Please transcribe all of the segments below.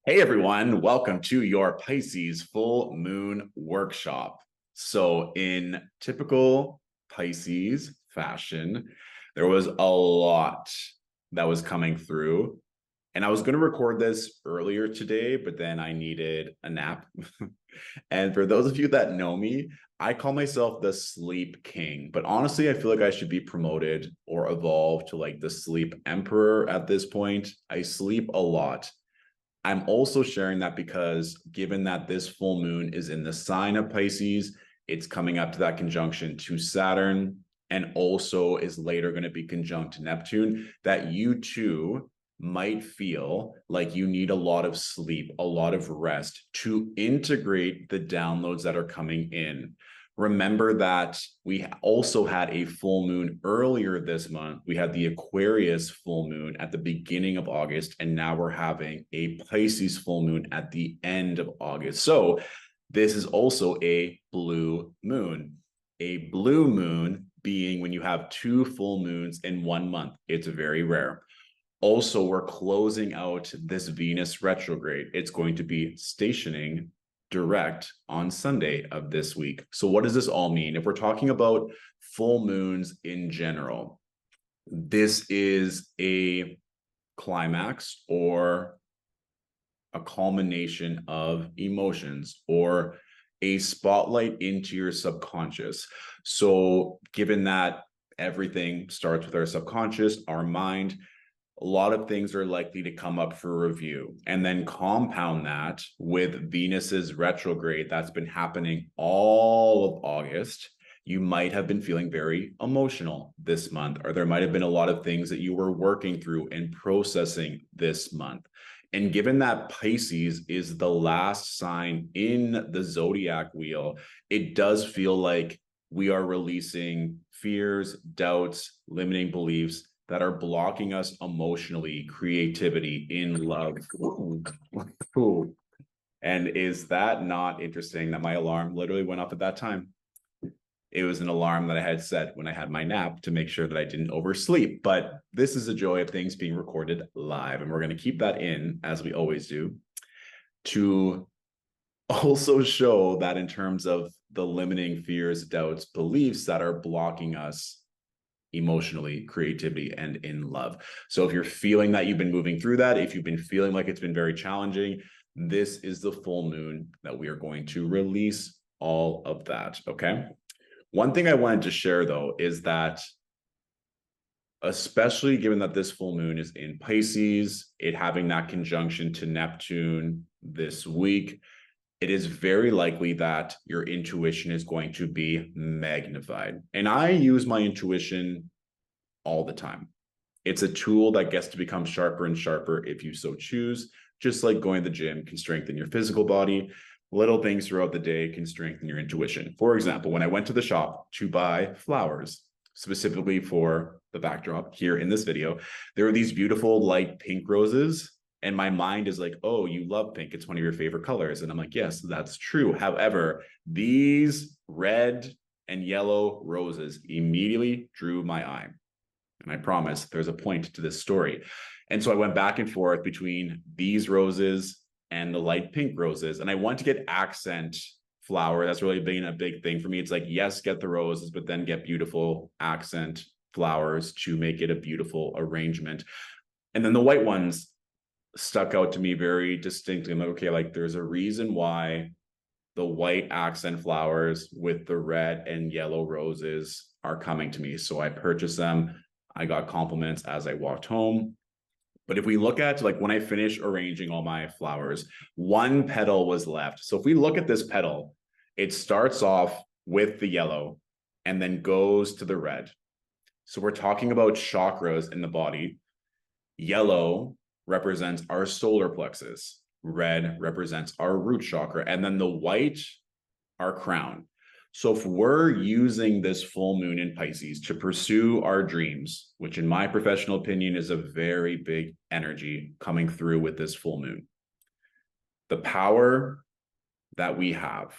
Hey everyone, welcome to your Pisces full moon workshop. So, in typical Pisces fashion, there was a lot that was coming through. And I was going to record this earlier today, but then I needed a nap. And for those of you that know me, I call myself the sleep king. But honestly, I feel like I should be promoted or evolve to like the sleep emperor at this point. I sleep a lot. I'm also sharing that because given that this full moon is in the sign of Pisces, it's coming up to that conjunction to Saturn and also is later going to be conjunct to Neptune, that you too might feel like you need a lot of sleep, a lot of rest to integrate the downloads that are coming in. Remember that we also had a full moon earlier this month. We had the Aquarius full moon at the beginning of August, and now we're having a Pisces full moon at the end of August. So this is also a blue moon. A blue moon being when you have two full moons in 1 month. It's very rare. Also, we're closing out this Venus retrograde. It's going to be stationing direct on Sunday of this week. So, what does this all mean? If we're talking about full moons in general, this is a climax or a culmination of emotions or a spotlight into your subconscious. So, given that everything starts with our subconscious, our mind, a lot of things are likely to come up for review. And then compound that with Venus's retrograde that's been happening all of August. You might have been feeling very emotional this month, or there might have been a lot of things that you were working through and processing this month. And given that Pisces is the last sign in the zodiac wheel, it does feel like we are releasing fears, doubts, limiting beliefs that are blocking us emotionally, creativity, in love. Ooh. And is that not interesting that my alarm literally went off at that time? It was an alarm that I had set when I had my nap to make sure that I didn't oversleep. But this is the joy of things being recorded live. And we're going to keep that in, as we always do, to also show that in terms of the limiting fears, doubts, beliefs that are blocking us emotionally, creativity, and in love. So if you're feeling that you've been moving through that, if you've been feeling like it's been very challenging, this is the full moon that we are going to release all of that. Okay. One thing I wanted to share though is that, especially given that this full moon is in Pisces, it having that conjunction to Neptune this week, it is very likely that your intuition is going to be magnified. And I use my intuition all the time. It's a tool that gets to become sharper and sharper if you so choose. Just like going to the gym can strengthen your physical body, little things throughout the day can strengthen your intuition. For example, when I went to the shop to buy flowers, specifically for the backdrop here in this video, there were these beautiful light pink roses. And my mind is like, oh, you love pink. It's one of your favorite colors. And I'm like, yes, that's true. However, these red and yellow roses immediately drew my eye. And I promise there's a point to this story. And so I went back and forth between these roses and the light pink roses. And I want to get accent flower. That's really been a big thing for me. It's like, yes, get the roses, but then get beautiful accent flowers to make it a beautiful arrangement. And then the white ones stuck out to me very distinctly. I'm like, okay, like there's a reason why the white accent flowers with the red and yellow roses are coming to me. So I purchased them. I got compliments as I walked home. But if we look at like when I finished arranging all my flowers, one petal was left. So if we look at this petal, it starts off with the yellow and then goes to the red. So we're talking about chakras in the body. Yellow represents our solar plexus. Red represents our root chakra. And then the white, our crown. So if we're using this full moon in Pisces to pursue our dreams, which in my professional opinion is a very big energy coming through with this full moon, the power that we have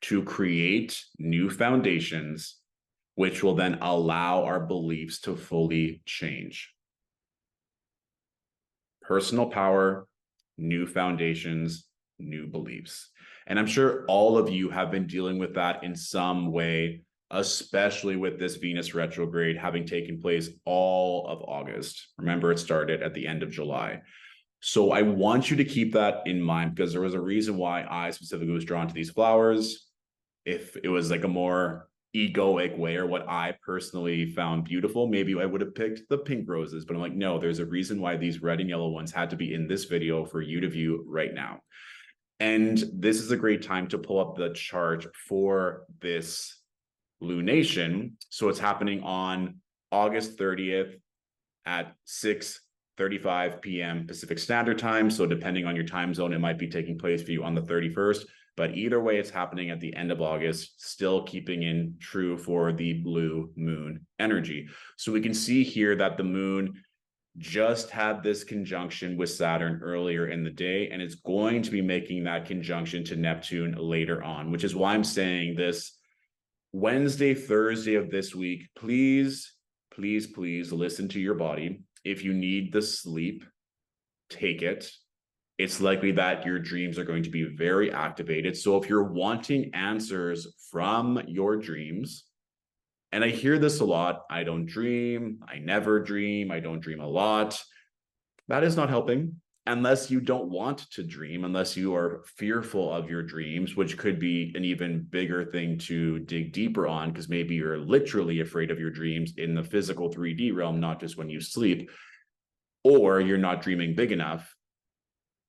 to create new foundations, which will then allow our beliefs to fully change. Personal power, new foundations, new beliefs. And I'm sure all of you have been dealing with that in some way, especially with this Venus retrograde having taken place all of August. Remember, it started at the end of July. So I want you to keep that in mind, because there was a reason why I specifically was drawn to these flowers. If it was like a more egoic way, or what I personally found beautiful, maybe I would have picked the pink roses, but I'm like, no, there's a reason why these red and yellow ones had to be in this video for you to view right now. And this is a great time to pull up the chart for this lunation. So it's happening on August 30th at 6:35 p.m. Pacific Standard Time. So depending on your time zone, it might be taking place for you on the 31st. But either way, it's happening at the end of August, still keeping in true for the blue moon energy. So we can see here that the moon just had this conjunction with Saturn earlier in the day, and it's going to be making that conjunction to Neptune later on, which is why I'm saying this Wednesday, Thursday of this week, please, please, please listen to your body. If you need the sleep, take it. It's likely that your dreams are going to be very activated. So if you're wanting answers from your dreams, and I hear this a lot, I don't dream, I never dream, I don't dream a lot. That is not helping unless you don't want to dream, unless you are fearful of your dreams, which could be an even bigger thing to dig deeper on, because maybe you're literally afraid of your dreams in the physical 3D realm, not just when you sleep, or you're not dreaming big enough,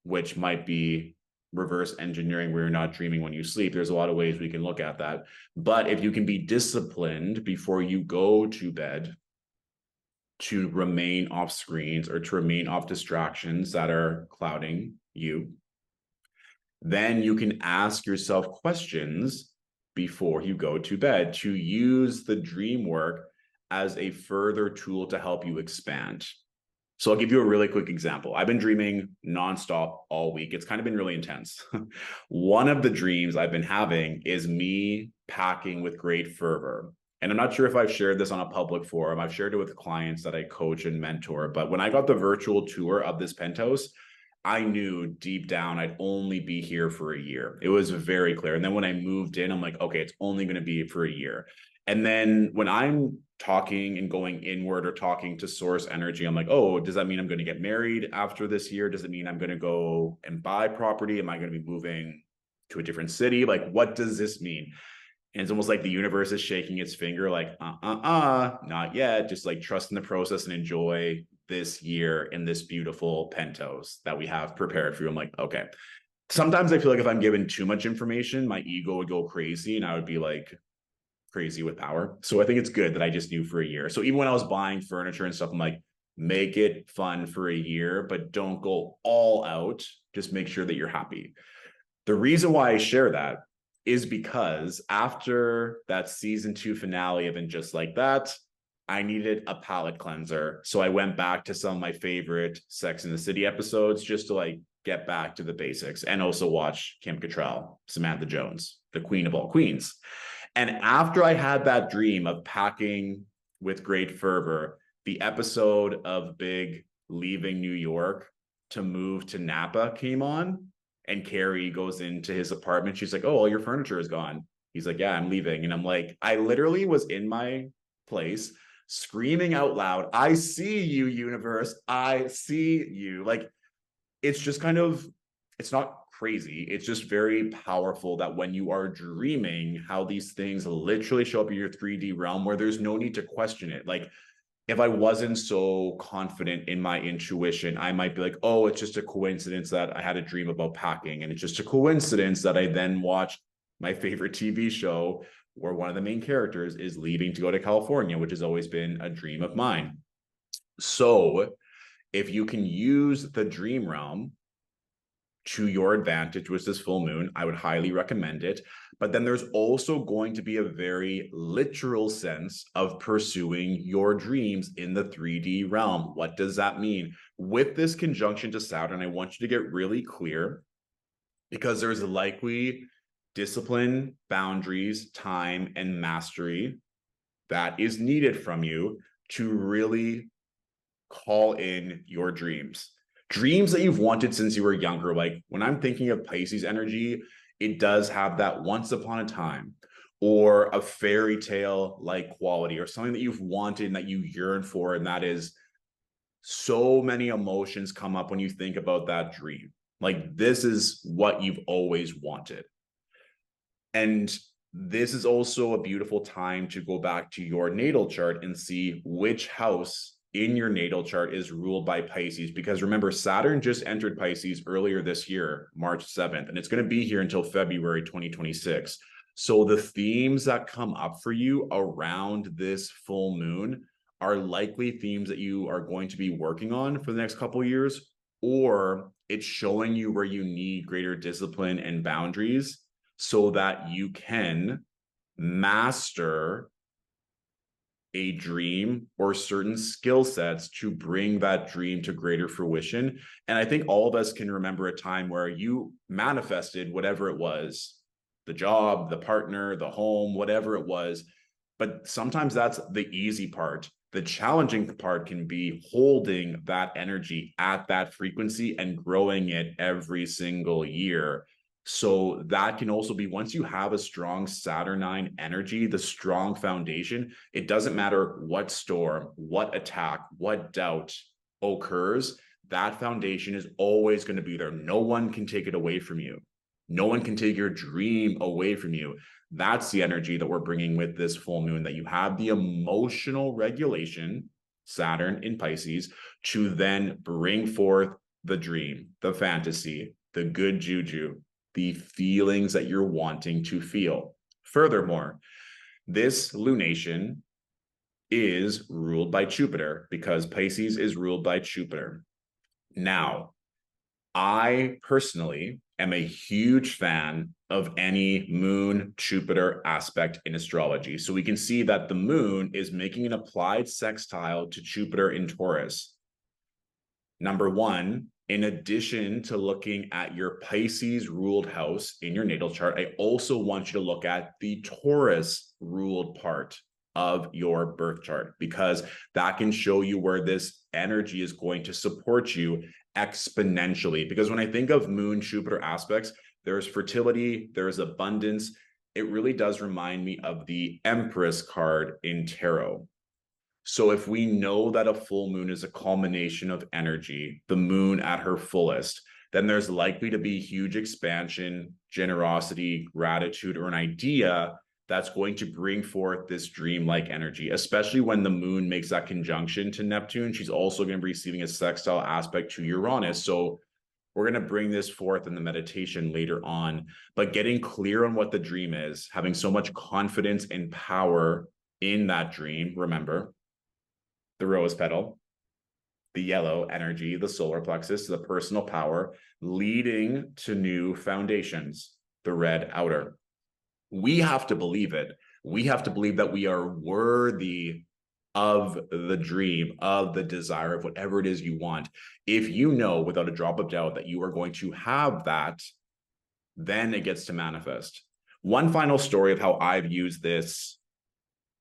which might be reverse engineering where you're not dreaming when you sleep. There's a lot of ways we can look at that. But if you can be disciplined before you go to bed to remain off screens or to remain off distractions that are clouding you, then you can ask yourself questions before you go to bed to use the dream work as a further tool to help you expand. So I'll give you a really quick example. I've been dreaming nonstop all week. It's kind of been really intense. One of the dreams I've been having is me packing with great fervor. And I'm not sure if I've shared this on a public forum. I've shared it with clients that I coach and mentor. But when I got the virtual tour of this penthouse, I knew deep down I'd only be here for a year. It was very clear. And then when I moved in, I'm like, okay, it's only going to be for a year. And then when I'm talking and going inward or talking to source energy, I'm like, oh, does that mean I'm going to get married after this year? Does it mean I'm going to go and buy property? Am I going to be moving to a different city? Like, what does this mean? And it's almost like the universe is shaking its finger, like, not yet. Just like trust in the process and enjoy this year in this beautiful penthouse that we have prepared for you. I'm like, okay. Sometimes I feel like if I'm given too much information, my ego would go crazy and I would be like, crazy with power. So I think it's good that I just knew for a year. So even when I was buying furniture and stuff, I'm like, make it fun for a year, but don't go all out. Just make sure that you're happy. The reason why I share that is because after that season 2 finale of And Just Like That, I needed a palate cleanser. So I went back to some of my favorite Sex and the City episodes just to like get back to the basics, and also watch Kim Cattrall, Samantha Jones, the queen of all queens. And after I had that dream of packing with great fervor, the episode of Big leaving New York to move to Napa came on, and Carrie goes into his apartment. She's like, oh, all your furniture is gone. He's like, yeah, I'm leaving. And I'm like, I literally was in my place screaming out loud, I see you, universe. I see you. Like, it's just kind of, it's not crazy. It's just very powerful that when you are dreaming, how these things literally show up in your 3D realm where there's no need to question it. Like, if I wasn't so confident in my intuition, I might be like, oh, it's just a coincidence that I had a dream about packing. And it's just a coincidence that I then watched my favorite TV show where one of the main characters is leaving to go to California, which has always been a dream of mine. So if you can use the dream realm to your advantage with this full moon, I would highly recommend it. But then there's also going to be a very literal sense of pursuing your dreams in the 3D realm. What does that mean? With this conjunction to Saturn, I want you to get really clear, because there's likely discipline, boundaries, time, and mastery that is needed from you to really call in your dreams, dreams that you've wanted since you were younger. Like when I'm thinking of Pisces energy, it does have that once upon a time or a fairy tale like quality or something that you've wanted and that you yearn for. And that is so many emotions come up when you think about that dream. Like this is what you've always wanted. And this is also a beautiful time to go back to your natal chart and see which house in your natal chart is ruled by Pisces. Because remember, Saturn just entered Pisces earlier this year, March 7th, and it's going to be here until February 2026. So the themes that come up for you around this full moon are likely themes that you are going to be working on for the next couple of years, or it's showing you where you need greater discipline and boundaries so that you can master a dream or certain skill sets to bring that dream to greater fruition. And I think all of us can remember a time where you manifested whatever it was, the job, the partner, the home, whatever it was. But sometimes that's the easy part. The challenging part can be holding that energy at that frequency and growing it every single year. So that can also be, once you have a strong Saturnine energy, the strong foundation, it doesn't matter what storm, what attack, what doubt occurs, that foundation is always going to be there. No one can take it away from you. No one can take your dream away from you. That's the energy that we're bringing with this full moon, that you have the emotional regulation, Saturn in Pisces, to then bring forth the dream, the fantasy, the good juju, the feelings that you're wanting to feel. Furthermore, this lunation is ruled by Jupiter because Pisces is ruled by Jupiter. Now, I personally am a huge fan of any moon Jupiter aspect in astrology. So we can see that the moon is making an applied sextile to Jupiter in Taurus. Number one, in addition to looking at your Pisces ruled house in your natal chart, I also want you to look at the Taurus ruled part of your birth chart, because that can show you where this energy is going to support you exponentially. Because when I think of moon Jupiter aspects, there's fertility, there's abundance. It really does remind me of the Empress card in tarot. So if we know that a full moon is a culmination of energy, the moon at her fullest, then there's likely to be huge expansion, generosity, gratitude, or an idea that's going to bring forth this dreamlike energy, especially when the moon makes that conjunction to Neptune. She's also going to be receiving a sextile aspect to Uranus. So we're going to bring this forth in the meditation later on, but getting clear on what the dream is, having so much confidence and power in that dream. Remember, the rose petal, the yellow energy, the solar plexus, the personal power, leading to new foundations, the red outer. We have to believe it. We have to believe that we are worthy of the dream, of the desire, of whatever it is you want. If you know without a drop of doubt that you are going to have that, then it gets to manifest. One final story of how I've used this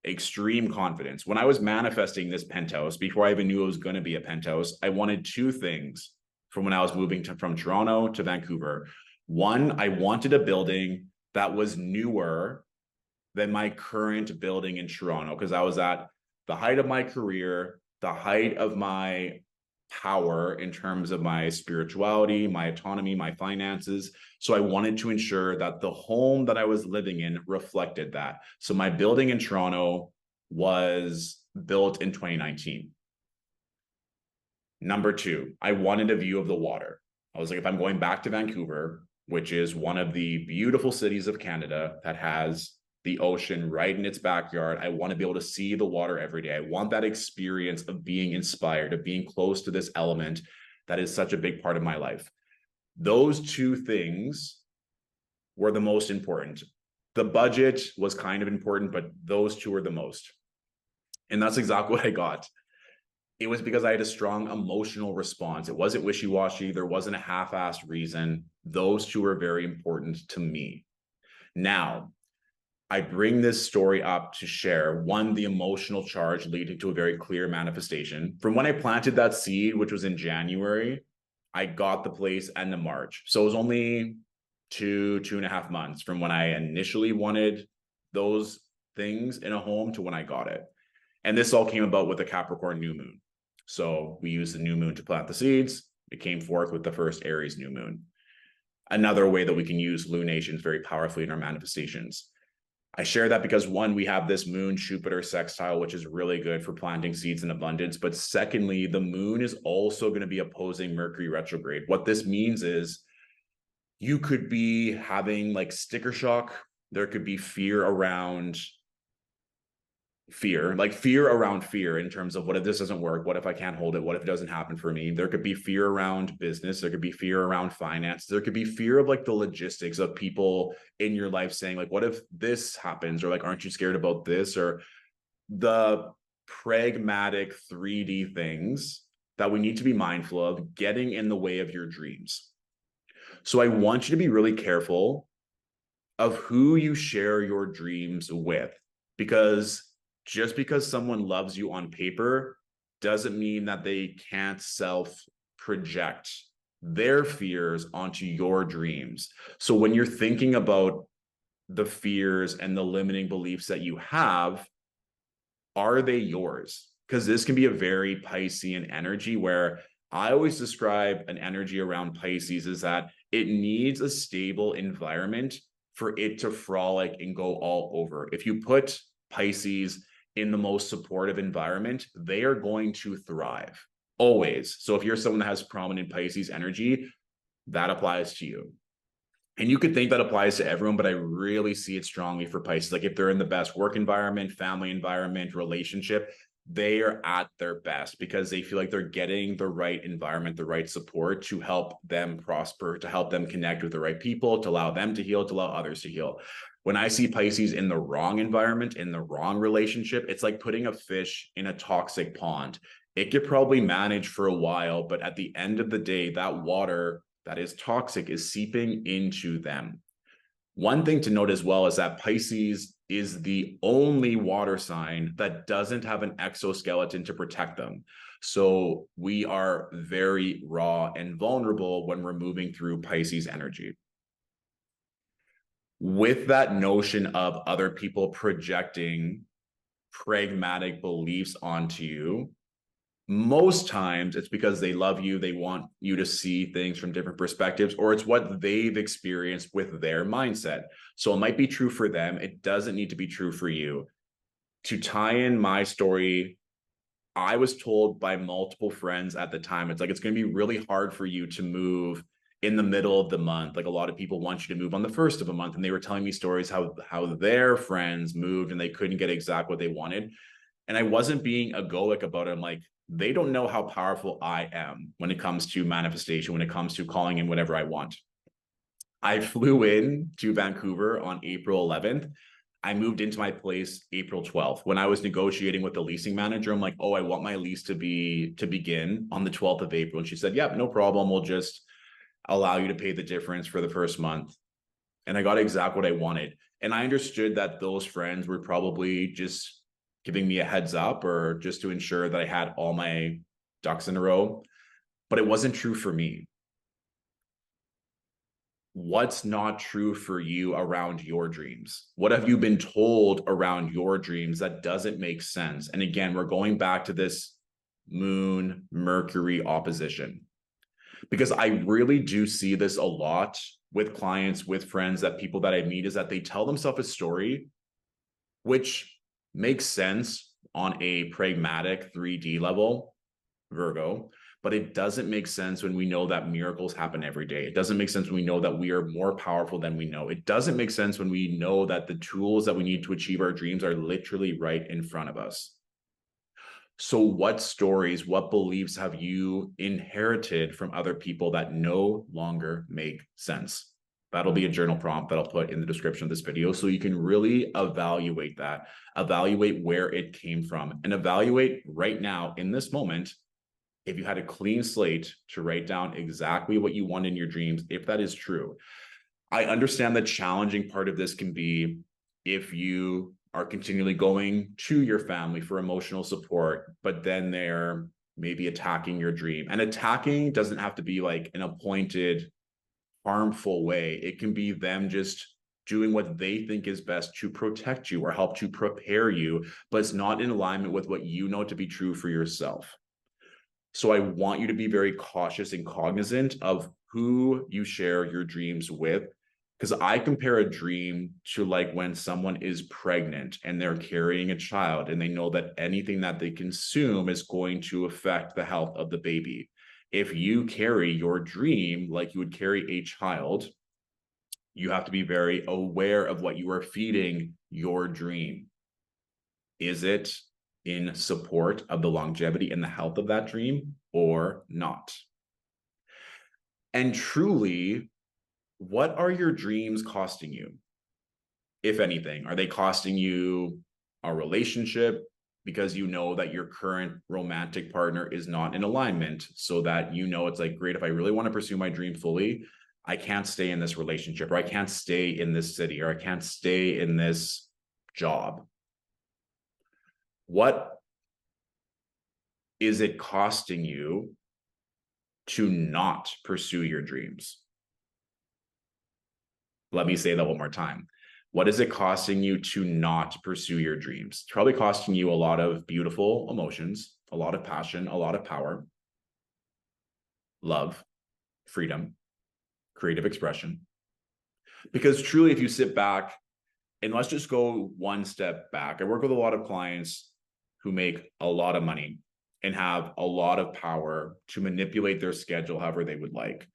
extreme confidence. When I was manifesting this penthouse, before I even knew it was going to be a penthouse, I wanted two things from when I was moving from Toronto to Vancouver. One, I wanted a building that was newer than my current building in Toronto, because I was at the height of my career, the height of my power in terms of my spirituality, my autonomy, my finances. So I wanted to ensure that the home that I was living in reflected that. So my building in Toronto was built in 2019. Number two, I wanted a view of the water. I was like, if I'm going back to Vancouver, which is one of the beautiful cities of Canada that has the ocean right in its backyard, I want to be able to see the water every day. I want that experience of being inspired, of being close to this element that is such a big part of my life. Those two things were the most important. The budget was kind of important, but those two were the most. And that's exactly what I got. It was because I had a strong emotional response. It wasn't wishy-washy. There wasn't a half-assed reason. Those two are very important to me. Now, I bring this story up to share, one, the emotional charge leading to a very clear manifestation. From when I planted that seed, which was in January, I got the place end of March. So it was only 2.5 months from when I initially wanted those things in a home to when I got it. And this all came about with the Capricorn new moon. So we used the new moon to plant the seeds. It came forth with the first Aries new moon. Another way that we can use lunations very powerfully in our manifestations. I share that because one, we have this moon Jupiter sextile, which is really good for planting seeds in abundance. But secondly, the moon is also going to be opposing Mercury retrograde. What this means is you could be having like sticker shock. There could be fear around fear, like fear around fear in terms of what if this doesn't work? What if I can't hold it? What if it doesn't happen for me? There could be fear around business. There could be fear around finance. There could be fear of like the logistics of people in your life saying like, what if this happens? Or like, aren't you scared about this? Or the pragmatic 3D things that we need to be mindful of getting in the way of your dreams. So I want you to be really careful of who you share your dreams with, because just because someone loves you on paper doesn't mean that they can't self-project their fears onto your dreams. So when you're thinking about the fears and the limiting beliefs that you have, are they yours? Because this can be a very Piscean energy where I always describe an energy around Pisces is that it needs a stable environment for it to frolic and go all over. If you put Pisces in the most supportive environment, they are going to thrive always. So if you're someone that has prominent Pisces energy, that applies to you. And you could think that applies to everyone, but I really see it strongly for Pisces. Like if they're in the best work environment, family environment, relationship, they are at their best because they feel like they're getting the right environment, the right support to help them prosper, to help them connect with the right people, to allow them to heal, to allow others to heal. When I see Pisces in the wrong environment, in the wrong relationship, it's like putting a fish in a toxic pond. It could probably manage for a while, but at the end of the day, that water that is toxic is seeping into them. One thing to note as well is that Pisces is the only water sign that doesn't have an exoskeleton to protect them. So we are very raw and vulnerable when we're moving through Pisces energy. With that notion of other people projecting pragmatic beliefs onto you, most times it's because they love you, they want you to see things from different perspectives, or it's what they've experienced with their mindset. So it might be true for them, it doesn't need to be true for you. To tie in my story, I was told by multiple friends at the time, it's like it's going to be really hard for you to move in the middle of the month. Like a lot of people want you to move on the first of a month, and they were telling me stories how their friends moved and they couldn't get exactly what they wanted. And I wasn't being egoic about it. I'm like, they don't know how powerful I am when it comes to manifestation, when it comes to calling in whatever I want. I flew in to Vancouver on April 11th. I moved into my place April 12th. When I was negotiating with the leasing manager, I'm like, oh, I want my lease to begin on the 12th of April. And she said, yep, no problem. We'll just allow you to pay the difference for the first month. And I got exactly what I wanted. And I understood that those friends were probably just giving me a heads up or just to ensure that I had all my ducks in a row, but it wasn't true for me. What's not true for you around your dreams? What have you been told around your dreams that doesn't make sense? And again, we're going back to this moon Mercury opposition, because I really do see this a lot with clients, with friends, that people that I meet is that they tell themselves a story which makes sense on a pragmatic 3D level, Virgo, but it doesn't make sense when we know that miracles happen every day. It doesn't make sense when we know that we are more powerful than we know. It doesn't make sense when we know that the tools that we need to achieve our dreams are literally right in front of us. So what stories, what beliefs have you inherited from other people that no longer make sense? That'll be a journal prompt that I'll put in the description of this video so you can really evaluate that, evaluate where it came from, and evaluate right now in this moment, if you had a clean slate to write down exactly what you want in your dreams, if that is true. I understand the challenging part of this can be if you are continually going to your family for emotional support, but then they're maybe attacking your dream. And attacking doesn't have to be like an appointed harmful way. It can be them just doing what they think is best to protect you or help to prepare you, but it's not in alignment with what you know to be true for yourself. So I want you to be very cautious and cognizant of who you share your dreams with. Because I compare a dream to like when someone is pregnant and they're carrying a child and they know that anything that they consume is going to affect the health of the baby. If you carry your dream like you would carry a child, you have to be very aware of what you are feeding your dream. Is it in support of the longevity and the health of that dream or not? And truly, what are your dreams costing you? If anything, are they costing you a relationship because you know that your current romantic partner is not in alignment, so that you know it's like, great, if I really want to pursue my dream fully, I can't stay in this relationship, or I can't stay in this city, or I can't stay in this job? What is it costing you to not pursue your dreams? Let me say that one more time. What is it costing you to not pursue your dreams? It's probably costing you a lot of beautiful emotions, a lot of passion, a lot of power, love, freedom, creative expression. Because truly, if you sit back and let's just go one step back, I work with a lot of clients who make a lot of money and have a lot of power to manipulate their schedule however they would like.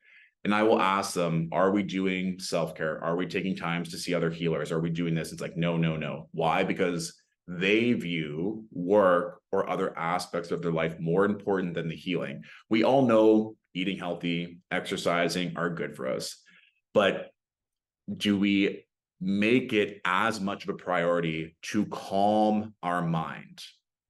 And I will ask them, are we doing self-care? Are we taking times to see other healers? Are we doing this? It's like, no, no, no. Why? Because they view work or other aspects of their life more important than the healing. We all know eating healthy, exercising are good for us. But do we make it as much of a priority to calm our mind,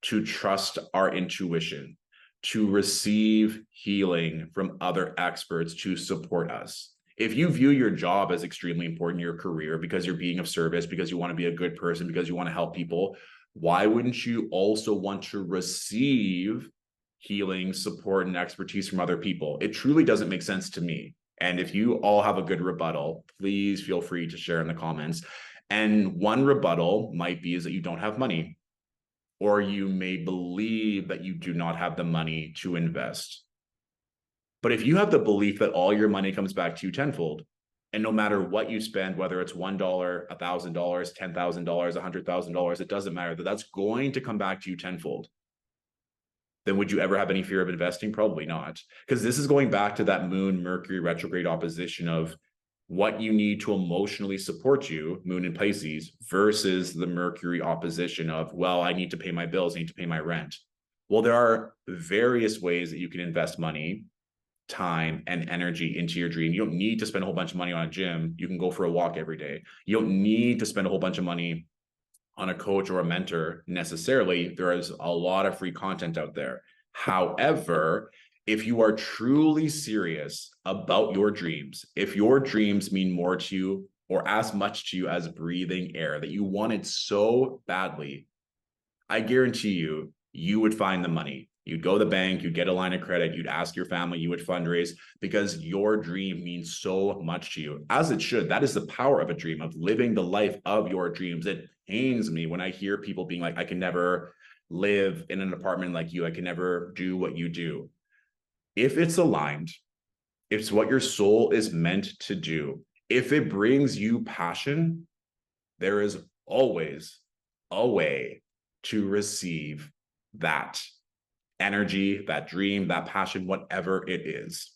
to trust our intuition, to receive healing from other experts to support us? If you view your job as extremely important, your career, because you're being of service, because you want to be a good person, because you want to help people, why wouldn't you also want to receive healing, support, and expertise from other people? It truly doesn't make sense to me. And if you all have a good rebuttal, please feel free to share in the comments. And one rebuttal might be is that you don't have money, or you may believe that you do not have the money to invest. But if you have the belief that all your money comes back to you tenfold, and no matter what you spend, whether it's $1, $1,000, $10,000, $100,000, it doesn't matter, that's going to come back to you tenfold, then would you ever have any fear of investing? Probably not. Because this is going back to that Moon Mercury retrograde opposition of what you need to emotionally support you, Moon in Pisces, versus the Mercury opposition of, well, I need to pay my bills, I need to pay my rent. Well, there are various ways that you can invest money, time, and energy into your dream. You don't need to spend a whole bunch of money on a gym. You can go for a walk every day. You don't need to spend a whole bunch of money on a coach or a mentor necessarily. There is a lot of free content out there. However, if you are truly serious about your dreams, if your dreams mean more to you or as much to you as breathing air, that you want it so badly, I guarantee you, you would find the money. You'd go to the bank, you'd get a line of credit, you'd ask your family, you would fundraise, because your dream means so much to you, as it should. That is the power of a dream, of living the life of your dreams. It pains me when I hear people being like, I can never live in an apartment like you. I can never do what you do. If it's aligned, if it's what your soul is meant to do, if it brings you passion, there is always a way to receive that energy, that dream, that passion, whatever it is.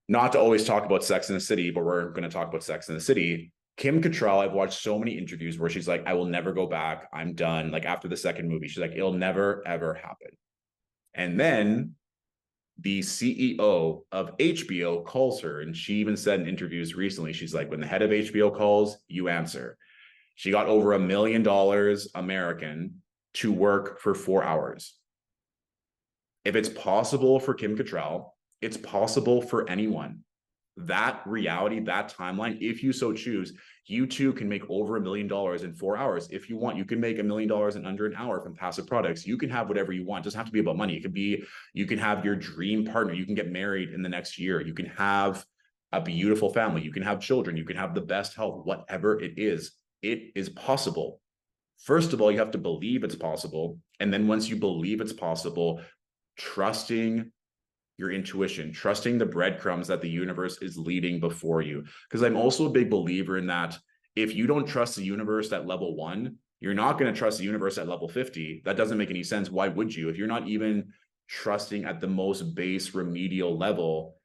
Not to always talk about Sex in the City, but we're going to talk about Sex in the City. Kim Cattrall, I've watched so many interviews where she's like, I will never go back. I'm done. Like after the second movie, she's like, it'll never, ever happen. And then the CEO of HBO calls her, and she even said in interviews recently, she's like, when the head of HBO calls, you answer. She got over $1 million American to work for 4 hours. If it's possible for Kim Cattrall, it's possible for anyone. that reality, that timeline, if you so choose, you too can make over $1 million in 4 hours. If you want, you can make $1 million in under an hour from passive products. You can have whatever you want. It doesn't have to be about money. It could be, you can have your dream partner. You can get married in the next year. You can have a beautiful family. You can have children. You can have the best health, whatever it is possible. First of all, you have to believe it's possible. And then once you believe it's possible, trusting your intuition, trusting the breadcrumbs that the universe is leading before you. Because I'm also a big believer in that if you don't trust the universe at level 1, you're not going to trust the universe at level 50. That doesn't make any sense. Why would you? If you're not even trusting at the most base remedial level,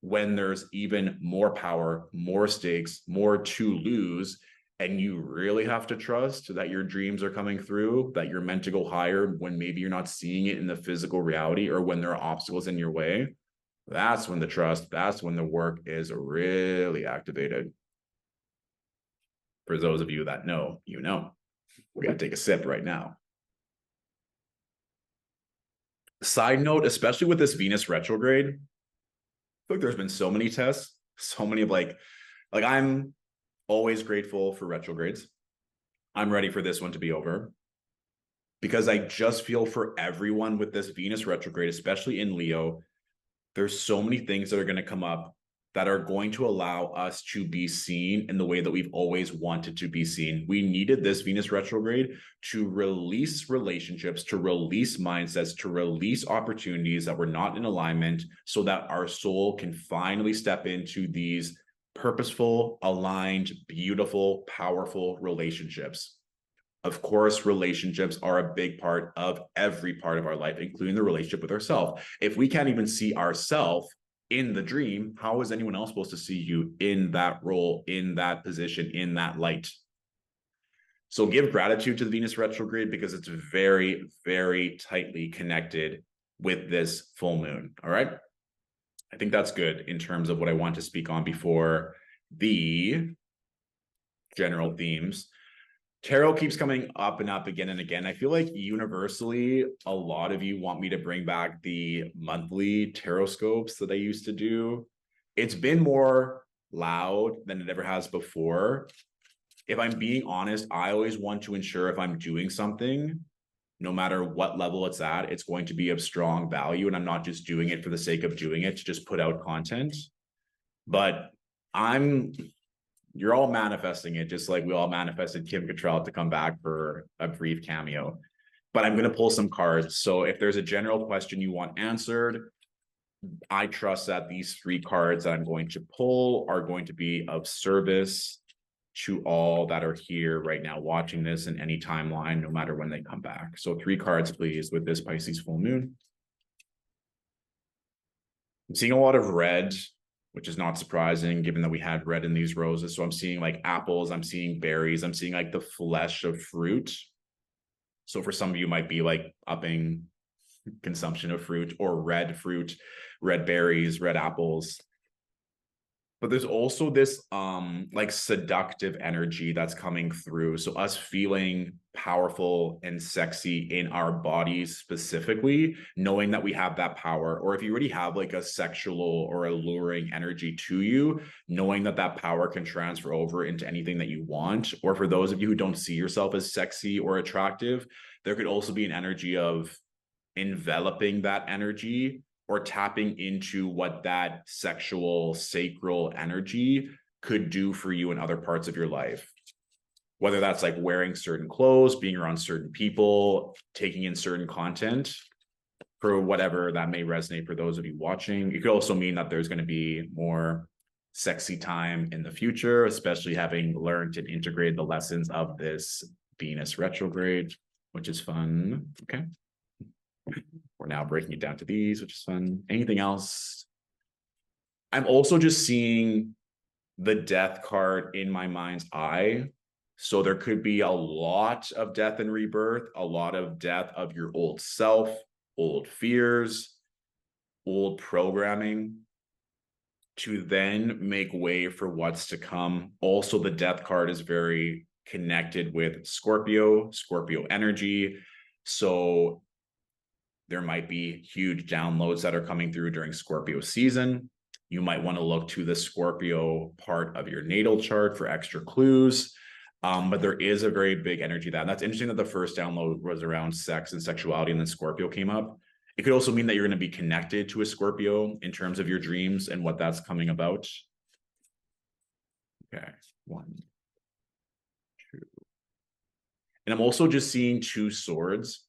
when there's even more power, more stakes, more to lose, and you really have to trust that your dreams are coming through, that you're meant to go higher when maybe you're not seeing it in the physical reality or when there are obstacles in your way, that's when the trust, that's when the work is really activated. For those of you that know, you know. We're going to take a sip right now. Side note, especially with this Venus retrograde, I feel like there's been so many tests, so many of like I'm always grateful for retrogrades. I'm ready for this one to be over because I just feel for everyone with this Venus retrograde, especially in Leo, there's so many things that are going to come up that are going to allow us to be seen in the way that we've always wanted to be seen. We needed this Venus retrograde to release relationships, to release mindsets, to release opportunities that were not in alignment so that our soul can finally step into these purposeful, aligned, beautiful, powerful relationships. Of course, relationships are a big part of every part of our life, including the relationship with ourselves. If we can't even see ourselves in the dream, how is anyone else supposed to see you in that role, in that position, in that light? So give gratitude to the Venus retrograde because it's very, very tightly connected with this full moon. All right. I think that's good in terms of what I want to speak on before the general themes. Tarot keeps coming up and up again and again. I feel like universally, a lot of you want me to bring back the monthly tarot scopes that I used to do. It's been more loud than it ever has before. If I'm being honest, I always want to ensure if I'm doing something, no matter what level it's at, it's going to be of strong value. And I'm not just doing it for the sake of doing it to just put out content. But you're all manifesting it, just like we all manifested Kim Cattrall to come back for a brief cameo. But I'm going to pull some cards. So if there's a general question you want answered, I trust that these 3 cards that I'm going to pull are going to be of service to all that are here right now watching this in any timeline, no matter when they come back. So 3 cards, please, with this Pisces full moon. I'm seeing a lot of red, which is not surprising given that we had red in these roses. So I'm seeing like apples, I'm seeing berries, I'm seeing like the flesh of fruit. So for some of you might be like upping consumption of fruit or red fruit, red berries, red apples. But there's also this like seductive energy that's coming through. So us feeling powerful and sexy in our bodies specifically, knowing that we have that power, or if you already have like a sexual or alluring energy to you, knowing that that power can transfer over into anything that you want. Or for those of you who don't see yourself as sexy or attractive, there could also be an energy of enveloping that energy or tapping into what that sexual sacral energy could do for you in other parts of your life. Whether that's like wearing certain clothes, being around certain people, taking in certain content, for whatever that may resonate for those of you watching. It could also mean that there's going to be more sexy time in the future, especially having learned and integrated the lessons of this Venus retrograde, which is fun. Okay. We're now breaking it down to these, which is fun. Anything else? I'm also just seeing the death card in my mind's eye. So there could be a lot of death and rebirth, a lot of death of your old self, old fears, old programming, to then make way for what's to come. Also, the death card is very connected with Scorpio energy. So there might be huge downloads that are coming through during Scorpio season. You might want to look to the Scorpio part of your natal chart for extra clues. But there is a very big energy that's interesting that the first download was around sex and sexuality, and then Scorpio came up. It could also mean that you're going to be connected to a Scorpio in terms of your dreams and what that's coming about. Okay, 1, 2. And I'm also just seeing 2 swords,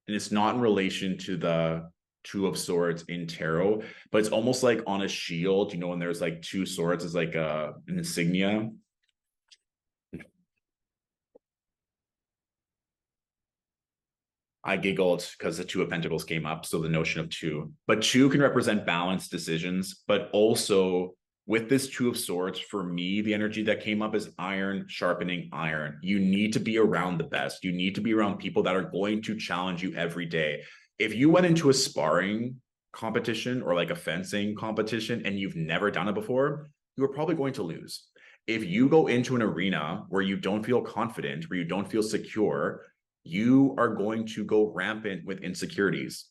and it's not in relation to the 2 of swords in tarot, but it's almost like on a shield, when there's like 2 swords is like an insignia. I giggled because the 2 of Pentacles came up. So the notion of 2, but 2 can represent balanced decisions, but also with this 2 of Swords, for me, the energy that came up is iron sharpening iron. You need to be around the best. You need to be around people that are going to challenge you every day. If you went into a sparring competition or like a fencing competition and you've never done it before, you are probably going to lose. If you go into an arena where you don't feel confident, where you don't feel secure, you are going to go rampant with insecurities.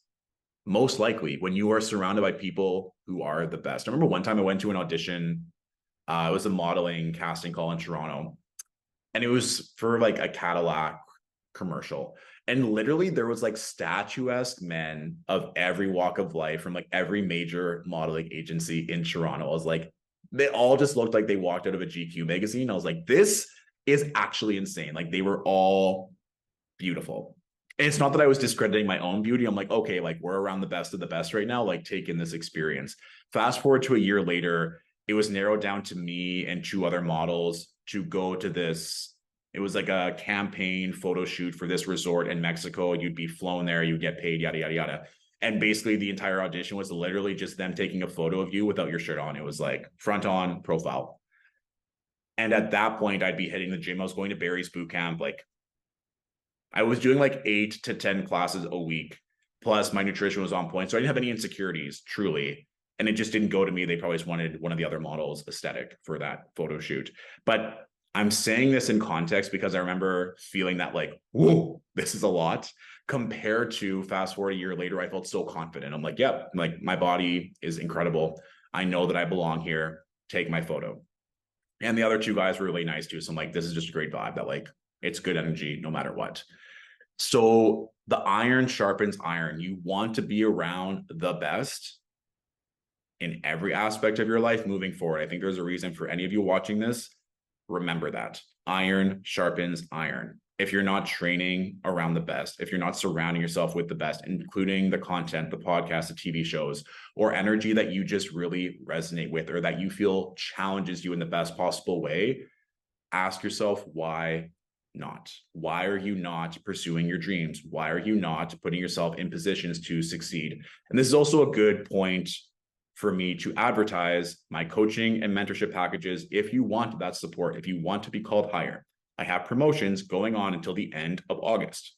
Most likely when you are surrounded by people who are the best. I remember one time I went to an audition. It was a modeling casting call in Toronto, and it was for like a Cadillac commercial. And literally there was like statuesque men of every walk of life from like every major modeling agency in Toronto. I was like, they all just looked like they walked out of a GQ magazine. I was like, this is actually insane. Like they were all beautiful. And it's not that I was discrediting my own beauty. I'm like, okay, like we're around the best of the best right now, like take in this experience. Fast forward to a year later, it was narrowed down to me and 2 other models to go to this. It was like a campaign photo shoot for this resort in Mexico. You'd be flown there, you'd get paid, yada, yada, yada. And basically the entire audition was literally just them taking a photo of you without your shirt on. It was like front on profile. And at that point, I'd be hitting the gym. I was going to Barry's boot camp. Like I was doing like 8 to 10 classes a week, plus my nutrition was on point. So I didn't have any insecurities, truly. And it just didn't go to me. They probably just wanted one of the other models' aesthetic for that photo shoot. But I'm saying this in context because I remember feeling that like, whoa, this is a lot compared to fast forward a year later. I felt so confident. I'm like, yep, like my body is incredible. I know that I belong here. Take my photo. And the other 2 guys were really nice too. So I'm like, this is just a great vibe that like, it's good energy no matter what. So the iron sharpens iron. You want to be around the best in every aspect of your life moving forward. I think there's a reason for any of you watching this. Remember that iron sharpens iron. If you're not training around the best, if you're not surrounding yourself with the best, including the content, the podcasts, the TV shows, or energy that you just really resonate with, or that you feel challenges you in the best possible way, ask yourself, why not? Why are you not pursuing your dreams? Why are you not putting yourself in positions to succeed? And this is also a good point for me to advertise my coaching and mentorship packages. If you want that support, if you want to be called higher, I have promotions going on until the end of August.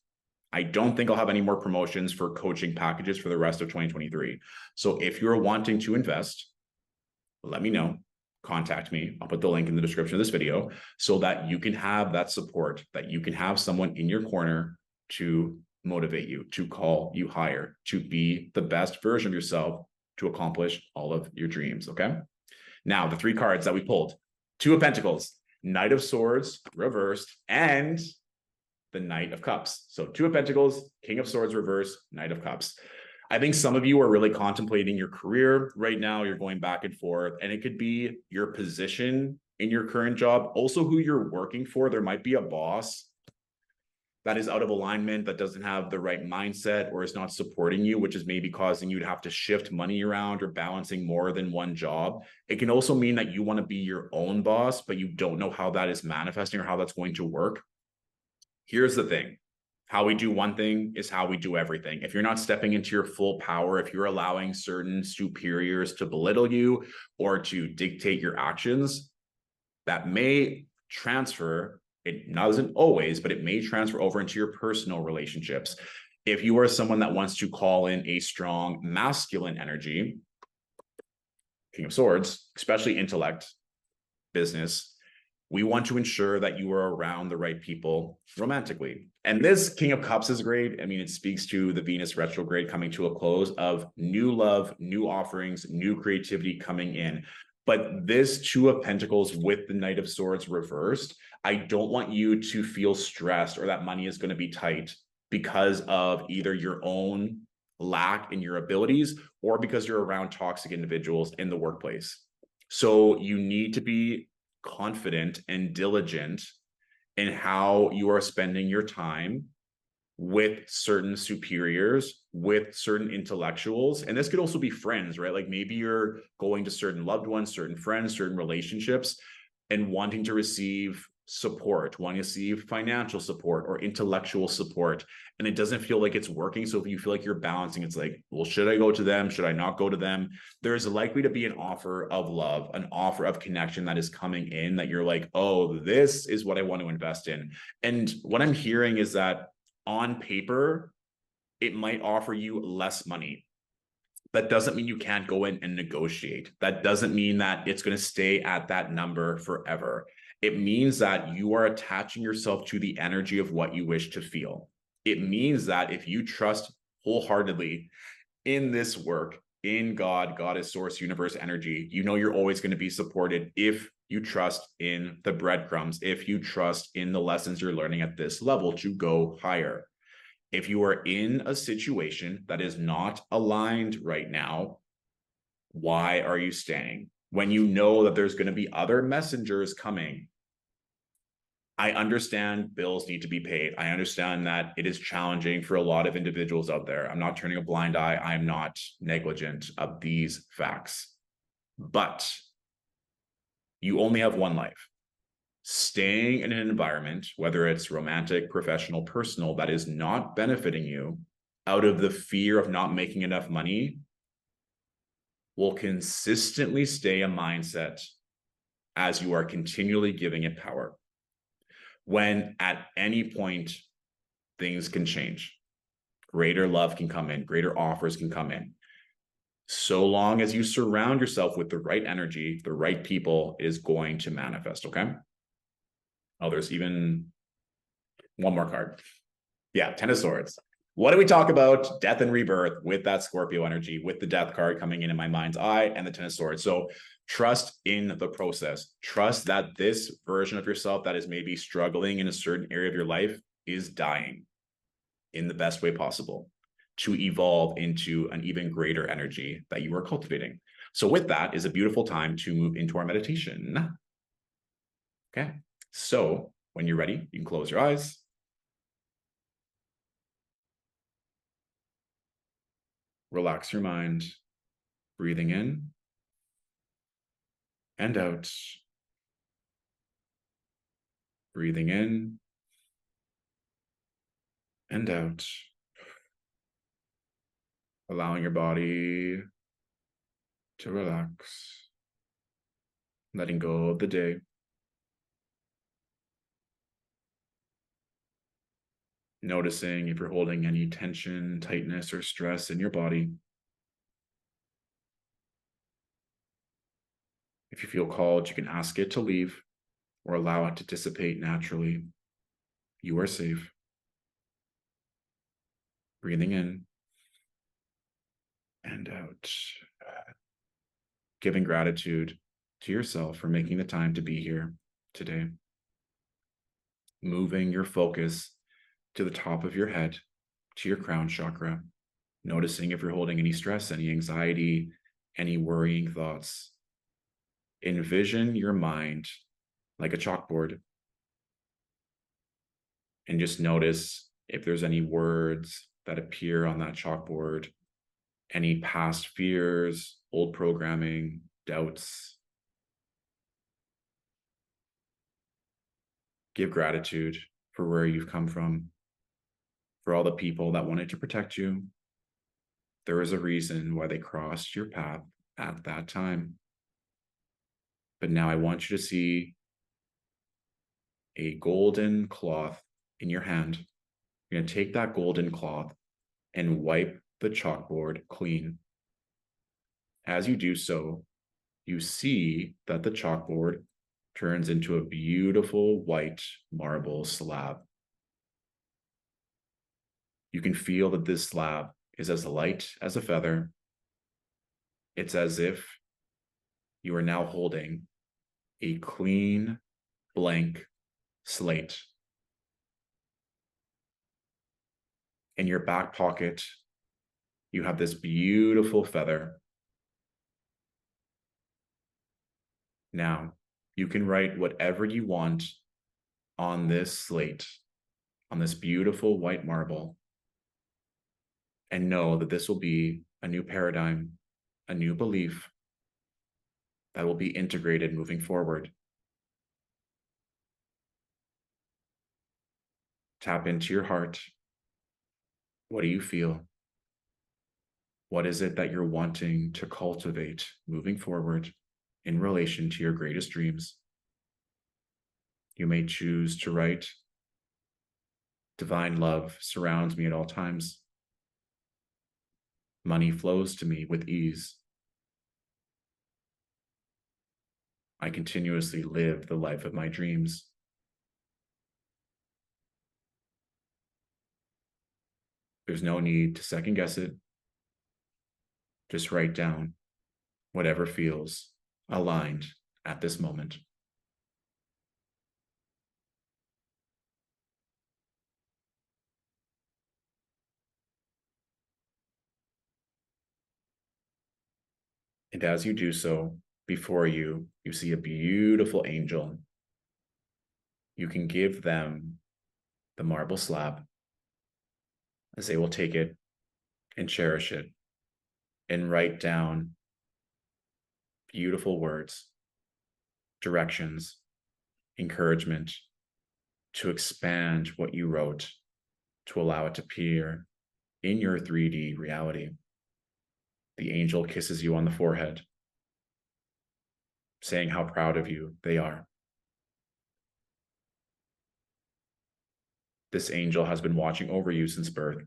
I don't think I'll have any more promotions for coaching packages for the rest of 2023. So if you're wanting to invest, let me know. Contact me. I'll put the link in the description of this video so that you can have that support, that you can have someone in your corner to motivate you, to call you higher, to be the best version of yourself, to accomplish all of your dreams. Okay. Now, the 3 cards that we pulled: 2 of Pentacles, Knight of Swords reversed, and the Knight of Cups. So 2 of Pentacles, King of Swords reversed, Knight of Cups. I think some of you are really contemplating your career right now. You're going back and forth, and it could be your position in your current job, also who you're working for. There might be a boss that is out of alignment, that doesn't have the right mindset, or is not supporting you, which is maybe causing you to have to shift money around or balancing more than one job. It can also mean that you want to be your own boss, but you don't know how that is manifesting or how that's going to work. Here's the thing. How we do one thing is how we do everything. If you're not stepping into your full power, if you're allowing certain superiors to belittle you or to dictate your actions, that may transfer. It doesn't always, but it may transfer over into your personal relationships. If you are someone that wants to call in a strong masculine energy, King of Swords, especially intellect, business, We want to ensure that you are around the right people romantically. And this King of Cups is great. I mean, it speaks to the Venus retrograde coming to a close of new love, new offerings, new creativity coming in. But this Two of Pentacles with the Knight of Swords reversed, I don't want you to feel stressed or that money is going to be tight because of either your own lack in your abilities or because you're around toxic individuals in the workplace. So you need to be confident and diligent in how you are spending your time with certain superiors, with certain intellectuals. And this could also be friends, right? Like maybe you're going to certain loved ones, certain friends, certain relationships, and wanting to receive support, wanting to receive financial support or intellectual support. And it doesn't feel like it's working. So if you feel like you're balancing, it's like, well, should I go to them? Should I not go to them? There's likely to be an offer of love, an offer of connection that is coming in that you're like, oh, this is what I want to invest in. And what I'm hearing is that on paper, it might offer you less money. That doesn't mean you can't go in and negotiate. That doesn't mean that it's going to stay at that number forever. It means that you are attaching yourself to the energy of what you wish to feel. It means that if you trust wholeheartedly in this work, in God, Goddess, Source, Universe, energy, you know you're always going to be supported if you trust in the breadcrumbs, if you trust in the lessons you're learning at this level to go higher. If you are in a situation that is not aligned right now, why are you staying? When you know that there's going to be other messengers coming, I understand bills need to be paid. I understand that it is challenging for a lot of individuals out there. I'm not turning a blind eye. I am not negligent of these facts. But you only have one life. Staying in an environment, whether it's romantic, professional, personal, that is not benefiting you out of the fear of not making enough money will consistently stay a mindset as you are continually giving it power. When at any point things can change, greater love can come in, greater offers can come in. So long as you surround yourself with the right energy, the right people is going to manifest, okay? Oh, there's even one more card. Yeah, Ten of Swords. What do we talk about? Death and rebirth with that Scorpio energy, with the death card coming in my mind's eye and the Ten of Swords. So trust in the process. Trust that this version of yourself that is maybe struggling in a certain area of your life is dying in the best way possible to evolve into an even greater energy that you are cultivating. So with that is a beautiful time to move into our meditation. Okay, so when you're ready, you can close your eyes. Relax your mind, breathing in and out. Breathing in and out. Allowing your body to relax. Letting go of the day. Noticing if you're holding any tension, tightness, or stress in your body. If you feel called, you can ask it to leave or allow it to dissipate naturally. You are safe. Breathing in and out. Giving gratitude to yourself for making the time to be here today. Moving your focus to the top of your head, to your crown chakra. Noticing if you're holding any stress, any anxiety, any worrying thoughts. Envision your mind like a chalkboard. And just notice if there's any words that appear on that chalkboard, any past fears, old programming, doubts. Give gratitude for where you've come from, for all the people that wanted to protect you. There is a reason why they crossed your path at that time. But now I want you to see a golden cloth in your hand. You're going to take that golden cloth and wipe the chalkboard clean. As you do so, you see that the chalkboard turns into a beautiful white marble slab. You can feel that this slab is as light as a feather. It's as if you are now holding a clean, blank slate. In your back pocket, you have this beautiful feather. Now, you can write whatever you want on this slate, on this beautiful white marble, and know that this will be a new paradigm, a new belief that will be integrated moving forward. Tap into your heart. What do you feel? What is it that you're wanting to cultivate moving forward in relation to your greatest dreams? You may choose to write, divine love surrounds me at all times. Money flows to me with ease. I continuously live the life of my dreams. There's no need to second guess it. Just write down whatever feels aligned at this moment. And as you do so, before you, you see a beautiful angel. You can give them the marble slab as they will take it and cherish it and write down beautiful words, directions, encouragement to expand what you wrote, to allow it to appear in your 3D reality. The angel kisses you on the forehead, saying how proud of you they are. This angel has been watching over you since birth.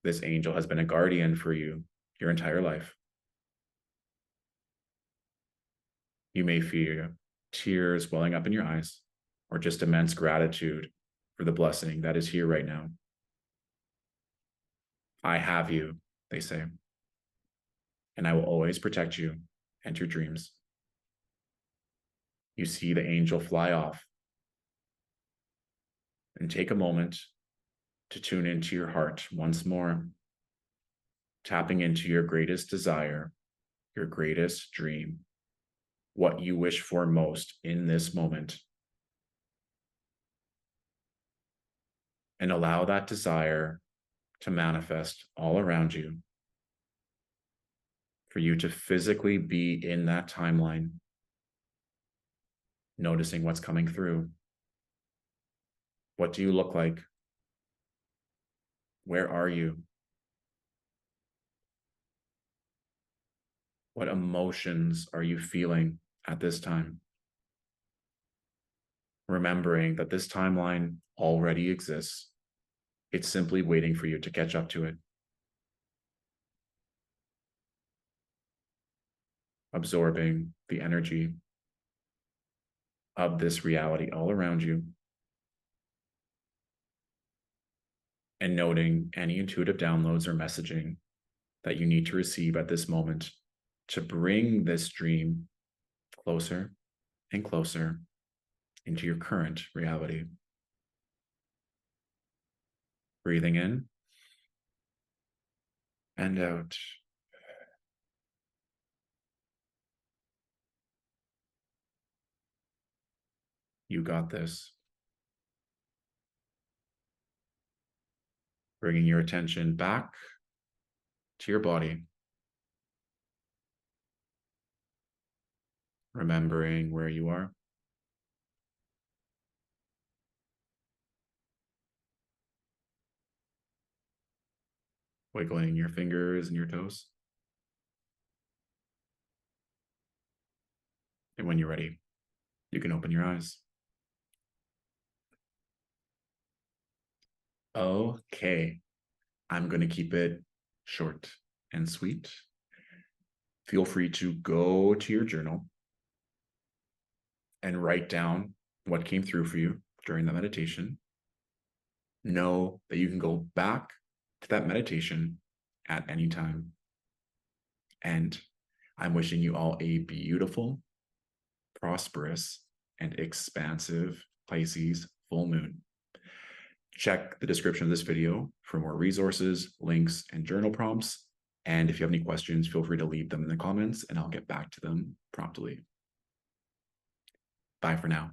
This angel has been a guardian for you your entire life. You may feel tears welling up in your eyes, or just immense gratitude for the blessing that is here right now. I have you, they say, and I will always protect you and your dreams. You see the angel fly off, and take a moment to tune into your heart once more, tapping into your greatest desire, your greatest dream, what you wish for most in this moment. And allow that desire to manifest all around you, for you to physically be in that timeline, noticing what's coming through. What do you look like? Where are you? What emotions are you feeling at this time? Remembering that this timeline already exists. It's simply waiting for you to catch up to it. Absorbing the energy of this reality all around you, and noting any intuitive downloads or messaging that you need to receive at this moment to bring this dream closer and closer into your current reality. Breathing in and out. You got this. Bringing your attention back to your body. Remembering where you are. Wiggling your fingers and your toes. And when you're ready, you can open your eyes. Okay, I'm going to keep it short and sweet. Feel free to go to your journal and write down what came through for you during that meditation. Know that you can go back to that meditation at any time. And I'm wishing you all a beautiful, prosperous, and expansive Pisces full moon. Check the description of this video for more resources, links, and journal prompts. And if you have any questions, feel free to leave them in the comments and I'll get back to them promptly. Bye for now.